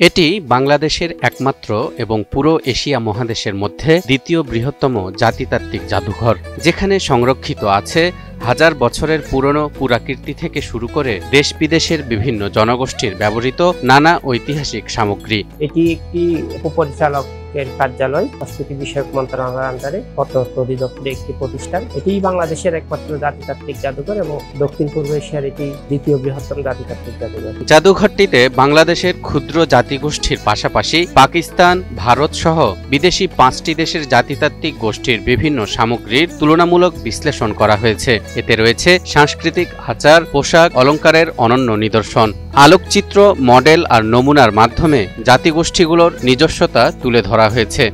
এটি বাংলাদেশের একমাত্র এবং পুরো এশিয়া মহাদেশের মধ্যে দ্বিতীয় বৃহত্তম জাতিতাত্ত্বিক জাদুঘর, যেখানে সংরক্ষিত আছে হাজার বছরের পুরনো পুরাকীর্তি থেকে শুরু করে দেশ বিদেশের বিভিন্ন জনগোষ্ঠীর ব্যবহৃত নানা ঐতিহাসিক সামগ্রী। এটি একটি উপপরিচালকের কার্যালয়, সংস্কৃতি বিষয়ক মন্ত্রণালয়ের আন্ডারে প্রত্নতত্ত্ব অধিদপ্তরের একটি প্রতিষ্ঠান। এটি বাংলাদেশের একমাত্র জাতিতাত্ত্বিক জাদুঘর এবং দক্ষিণ পূর্ব এশিয়ার এটি দ্বিতীয় বৃহত্তম জাতিতাত্ত্বিক জাদুঘর। জাদুঘরটিতে বাংলাদেশের ক্ষুদ্র জাতিগোষ্ঠীর পাশাপাশি পাকিস্তান, ভারত সহ বিদেশি 5টি দেশের জাতিতাত্ত্বিক গোষ্ঠীর বিভিন্ন সামগ্রীর তুলনামূলক বিশ্লেষণ করা হয়েছে। এতে রয়েছে সাংস্কৃতিক আচার, পোশাক, অলংকারের অনন্য নিদর্শন, আলোকচিত্র, মডেল আর নমুনার মাধ্যমে জাতিগোষ্ঠীগুলোর নিজস্বতা তুলে ধরা হয়েছে।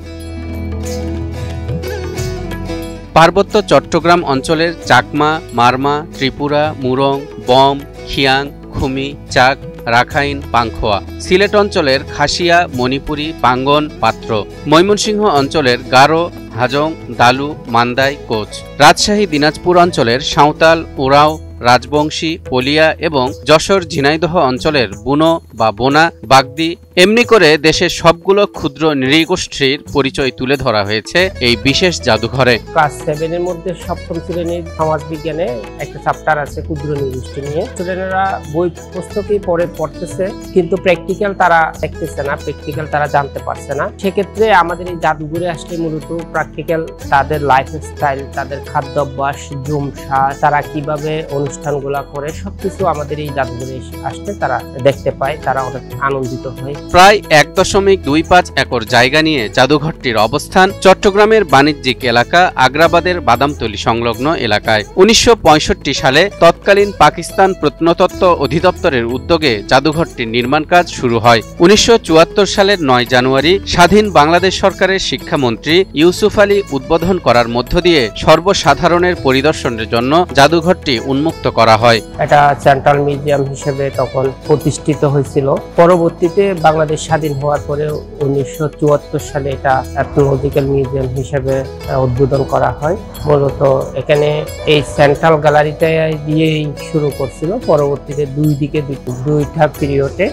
পার্বত্য চট্টগ্রাম অঞ্চলের চাকমা, মারমা, ত্রিপুরা, মুরং, বম, খিয়াং, খুমি, চাক, রাখাইন, পাংখোয়া, সিলেট অঞ্চলের খাসিয়া, মণিপুরী, পাঙ্গন, পাত্র, ময়মনসিংহ অঞ্চলের গারো, হাজং, দালু, মান্দাই, কোচ, রাজশাহী, দিনাজপুর অঞ্চলের সাঁওতাল, ওরাও, রাজবংশী, পলিয়া এবং যশোর, ঝিনাইদহ অঞ্চলের বুনো বা বোনা, বাগদি, এমনি করে দেশের সবগুলো ক্ষুদ্র নৃগোষ্ঠীর পরিচয় তুলে ধরা হয়েছে এই বিশেষ জাদুঘরে। ক্লাস 7 এর মধ্যে সপ্তম শ্রেণীর সমাজ বিজ্ঞানে একটা চ্যাপ্টার আছে ক্ষুদ্র নৃগোষ্ঠী নিয়ে। স্টুডেন্টরা বই পুস্তকই পড়তেছে, কিন্তু প্র্যাকটিক্যাল তারা দেখতেছে না, প্র্যাকটিক্যাল তারা জানতে পারছে না। সেক্ষেত্রে আমাদের এই জাদুঘরে আসলে মূলত প্র্যাকটিক্যাল তাদের লাইফস্টাইল, তাদের খাদ্যাভ্যাস, জুমসা, তারা কিভাবে অনুষ্ঠানগুলা করে সবকিছু আমাদের এই জাদুঘরে আসতে তারা দেখতে পায়, তারা অনেক আনন্দিত হয়। প্রায় 1.25 একর জায়গা নিয়ে জাদুঘরটির অবস্থান চট্টগ্রামের বাণিজ্যিক এলাকা আগ্রাবাদের বাদামতলী সংলগ্ন এলাকায়। 1965 সালে তৎকালীন পাকিস্তান প্রত্নতত্ত্ব অধিদপ্তরের উদ্যোগে জাদুঘরটির নির্মাণ কাজ শুরু হয়। 1974 সালের 9 জানুয়ারি স্বাধীন বাংলাদেশ সরকারের শিক্ষামন্ত্রী ইউসুফ আলী উদ্বোধন করার মধ্য দিয়ে সর্বসাধারণের পরিদর্শনের জন্য জাদুঘরটি উন্মুক্ত করা হয়। এটা সেন্ট্রাল মিউজিয়াম হিসেবে তখন প্রতিষ্ঠিত হয়েছিল। পরবর্তীতে বাংলাদেশ স্বাধীন হওয়ার পরে 1974 সালে এটা এথনোলজিক্যাল মিউজিয়াম হিসেবে উদ্বোধন করা হয়। মূলত এখানে এই সেন্ট্রাল গ্যালারিটা দিয়েই শুরু করছিল, পরবর্তীতে দুইটা পিরিয়ডে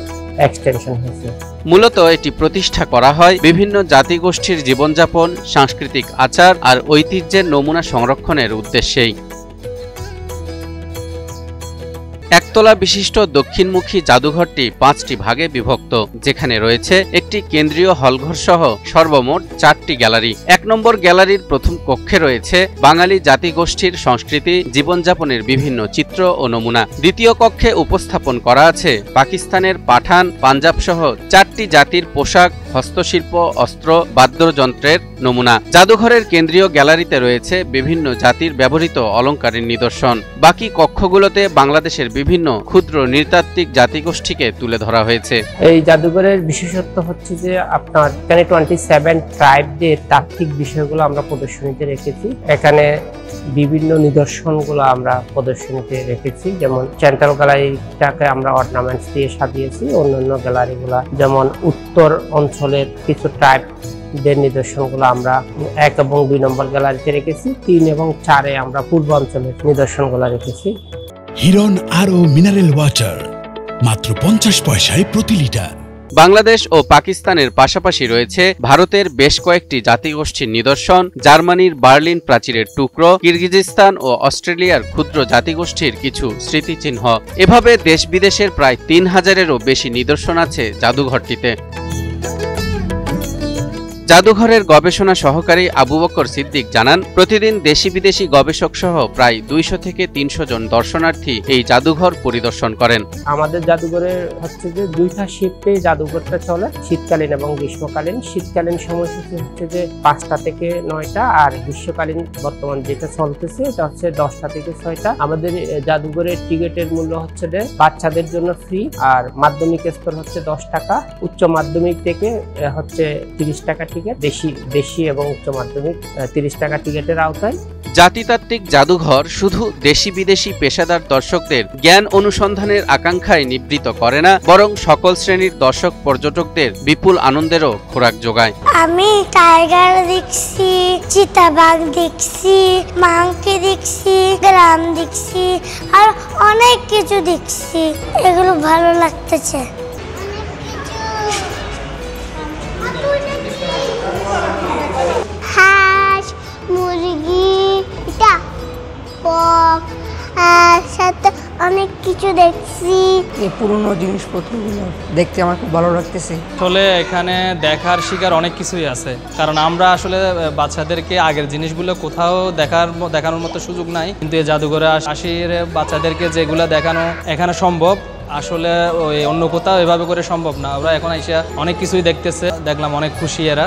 এক্সটেনশন হয়েছে। মূলত এটি প্রতিষ্ঠা করা হয় বিভিন্ন জাতিগোষ্ঠীর জীবনযাপন, সাংস্কৃতিক আচার আর ঐতিহ্যের নমুনা সংরক্ষণের উদ্দেশ্যেই। একতলা বিশিষ্ট দক্ষিণমুখী জাদুঘরটি 5টি ভাগে বিভক্ত, যেখানে রয়েছে একটি কেন্দ্রীয় হলঘর সহ সর্বমোট 4টি গ্যালারি। 1 নম্বর গ্যালারির প্রথম কক্ষে রয়েছে বাঙালি জাতিগোষ্ঠীর সংস্কৃতি, জীবনযাপনের বিভিন্ন চিত্র ও নমুনা। দ্বিতীয় কক্ষে উপস্থাপন করা আছে পাকিস্তানের পাঠান, পাঞ্জাব সহ 4টি জাতির পোশাক, হস্তশিল্প, অস্ত্র, বাদ্যযন্ত্রের নমুনা। জাদুঘরের কেন্দ্রীয় গ্যালারিতে রয়েছে বিভিন্ন জাতির ব্যবহৃত অলংকারের নিদর্শন। বাকি কক্ষগুলোতে বাংলাদেশের বিভিন্ন ক্ষুদ্র নৃতাত্ত্বিক জাতিগোষ্ঠীকে তুলে ধরা হয়েছে। এই জাদুঘরের বিশেষত্ব হচ্ছে যে আপনার এখানে 27 ট্রাইবদের তাত্ত্বিক বিষয়গুলো আমরা প্রদর্শনীতে রেখেছি। এখানে বিভিন্ন নিদর্শনগুলো আমরা প্রদর্শনীতে রেখেছি, যেমন সেন্ট্রাল গ্যালারিটাকে আমরা অর্নামেন্টস দিয়ে সাজিয়েছি। অন্যান্য গ্যালারিগুলো যেমন উত্তর অঞ্চলের কিছু ট্রাইবদের নিদর্শনগুলো আমরা 1 এবং 2 নম্বর গ্যালারিতে রেখেছি। 3 এবং 4-এ আমরা পূর্বাঞ্চলের নিদর্শনগুলো রেখেছি। হিরন আরও মিনারেল ওয়াটার মাত্র 50 পয়সায় প্রতি লিটার। বাংলাদেশ ও পাকিস্তানের পাশাপাশি রয়েছে ভারতের বেশ কয়েকটি জাতিগোষ্ঠীর নিদর্শন, জার্মানির বার্লিন প্রাচীরের টুকরো, কিরগিজস্তান ও অস্ট্রেলিয়ার ক্ষুদ্র জাতিগোষ্ঠীর কিছু স্মৃতিচিহ্ন। এভাবে দেশ বিদেশের প্রায় 3000-এরও বেশি নিদর্শন আছে জাদুঘরটিতে। জাদুঘরের গবেষণা সহকারী আবু বকর সিদ্দিক জানান, প্রতিদিন দেশি বিদেশি গবেষক সহ প্রায় 200 থেকে 300 জন দর্শনার্থী এই জাদুঘর পরিদর্শন করেন। আমাদের জাদুঘরে হচ্ছে যে 2টা শিফটে জাদুঘরটা চলে, শীতকালীন এবং গ্রীষ্মকালীন। শীতকালীন সময়সূচি হচ্ছে যে 5টা থেকে 9টা, আর গ্রীষ্মকালীন বর্তমান যেটা চলতেছে এটা হচ্ছে 10টা থেকে 6টা। আমাদের জাদুঘরের টিকিটের মূল্য হচ্ছে যে বাচ্চাদের জন্য ফ্রি, আর মাধ্যমিক স্তর হচ্ছে 10 টাকা, উচ্চ মাধ্যমিক থেকে হচ্ছে 30 টাকা টিকিট, দেশি এবং উচ্চ মাধ্যমিক 30 টাকা টিকিটের আওতায়। জাতিতাত্ত্বিক জাদুঘর শুধু দেশি বিদেশি পেশাদার দর্শকদের জ্ঞান অনুসন্ধানের আকাঙ্ক্ষায় নিবৃত করে না, বরং সকল শ্রেণীর দর্শক পর্যটকদের বিপুল আনন্দেরও খোরাক যোগায়। আমি টাইগার দেখছি, চিতাবাঘ দেখছি, মাংকি দেখছি, গ্রাম দেখছি, আর অনেক কিছু দেখছি। এগুলো ভালো লাগতেছে। তার সাথে অনেক কিছু দেখছি। এই পুরনো জিনিসপত্রগুলো দেখতে আমার খুব ভালো লাগতেছে। আসলে এখানে দেখার শিকার অনেক কিছুই আছে, কারণ আমরা আসলে বাচ্চাদেরকে আগের জিনিসগুলো কোথাও দেখানোর মতো সুযোগ নাই, কিন্তু এই জাদুঘরে আসির বাচ্চাদেরকে যেগুলো দেখানো এখানে সম্ভব, আসলে ওই অন্য কোথাও এভাবে করে সম্ভব না। ওরা এখন এসে অনেক কিছুই দেখতেছে, দেখলাম অনেক খুশি এরা।